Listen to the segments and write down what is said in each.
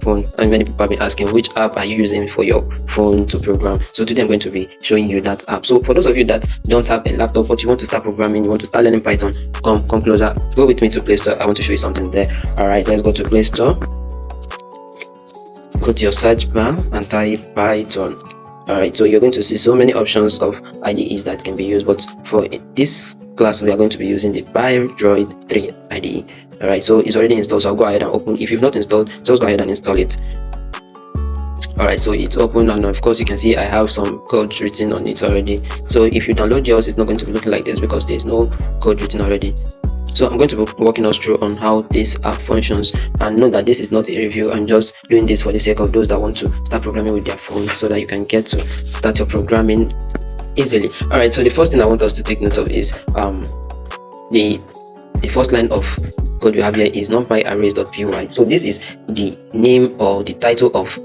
phone. And many people have been asking, which app are you using for your phone to program? So today I'm going to be showing you that app. So for those of you that don't have a laptop but you want to start programming, you want to start learning Python, come closer, go with me to Play Store. I want to show you something there. All right, let's go to Play Store. Go to your search bar and type Python. Alright, so you're going to see so many options of IDEs that can be used, but for this class we are going to be using the Pydroid3 IDE. Alright, so it's already installed, so I'll go ahead and open. If you've not installed, just go ahead and install it. Alright, so it's open, and of course you can see I have some code written on it already. So if you download yours, it's not going to be looking like this because there's no code written already. So I'm going to be walking us through on how this app functions, and know that this is not a review. I'm just doing this for the sake of those that want to start programming with their phone, so that you can get to start your programming easily. Alright, so the first thing I want us to take note of is the first line of code we have here is numpy_arrays.py. So this is the name or the title of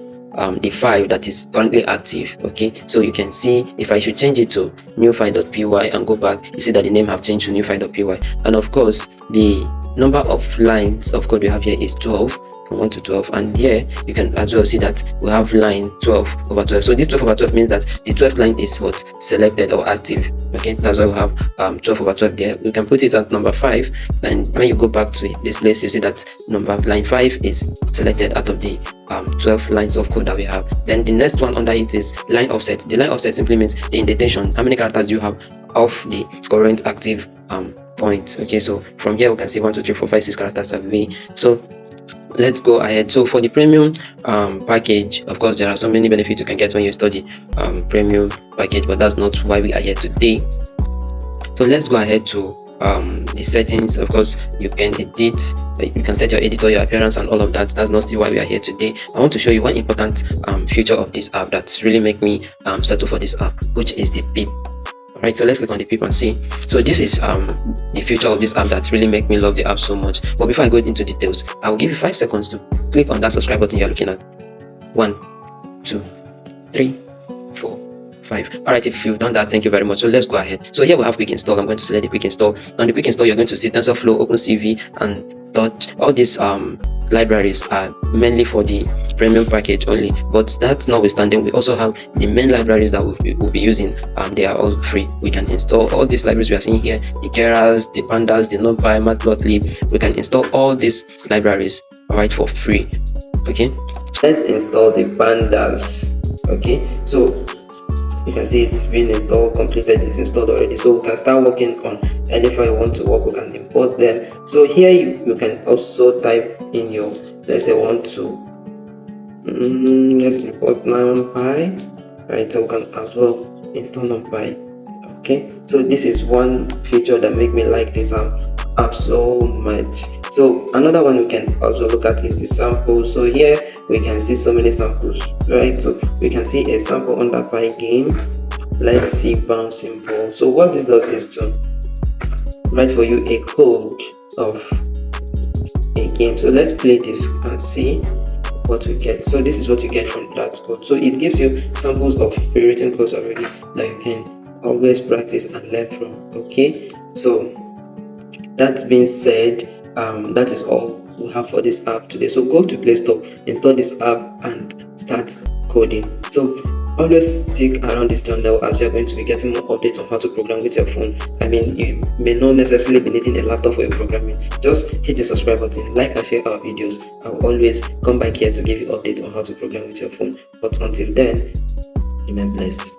the file that is currently active. Okay, so you can see if I should change it to newfile.py and go back, you see that the name have changed to newfile.py. And of course the number of lines of code we have here is 12, from 1 to 12, and here you can as well see that we have line 12/12. So this 12/12 means that the 12th line is what selected or active. Okay, that's why we have 12/12 there. We can put it at number 5, and when you go back to this place, you see that line 5 is selected out of the 12 lines of code that we have. Then the next one under it is line offset. The line offset simply means the indentation, how many characters you have of the current active point. Okay, so from here we can see 1 2 3 4 5 6 characters have been. So let's go ahead. So for the premium package, of course there are so many benefits you can get when you study premium package, but that's not why we are here today. So let's go ahead to the settings. Of course you can edit, you can set your editor, your appearance and all of that. That's not still why we are here today. I want to show you one important feature of this app that's really make me settle for this app, which is the pip. Right, so let's click on the pip and see. So this is the feature of this app that really make me love the app so much. But before I go into details, I will give you 5 seconds to click on that subscribe button you're looking at. 1 2 3 4 5. All right, if you've done that, thank you very much. So let's go ahead. So here we have quick install. I'm going to select the quick install. On the quick install, you're going to see TensorFlow, OpenCV, and Touch. All these libraries are mainly for the premium package only, but that's notwithstanding, we also have the main libraries that we'll be using. They are all free. We can install all these libraries we are seeing here, the Keras, the Pandas, the NumPy, Matplotlib. We can install all these libraries, all right, for free. Okay, let's install the Pandas. Okay, so you can see it's been installed, completed, it's installed already. So we can start working on any file you want to work. We can import them. So here you can also type in your, let's say, want to let's import NumPy. Right, so we can as well install NumPy. Okay, so this is one feature that make me like this app so much. So another one we can also look at is the sample. So here we can see so many samples, right? So we can see a sample under Pygame. Let's see bounce simple. So what this does is to write for you a code of a game. So let's play this and see what we get. So this is what you get from that code. So it gives you samples of pre-written codes already that you can always practice and learn from. Okay, so that being said, that is all we have for this app today. So go to Play Store, install this app and start coding. So always stick around this channel as you're going to be getting more updates on how to program with your phone. I mean, you may not necessarily be needing a laptop for your programming. Just hit the subscribe button, like and share our videos. I will always come back here to give you updates on how to program with your phone. But until then, remain blessed.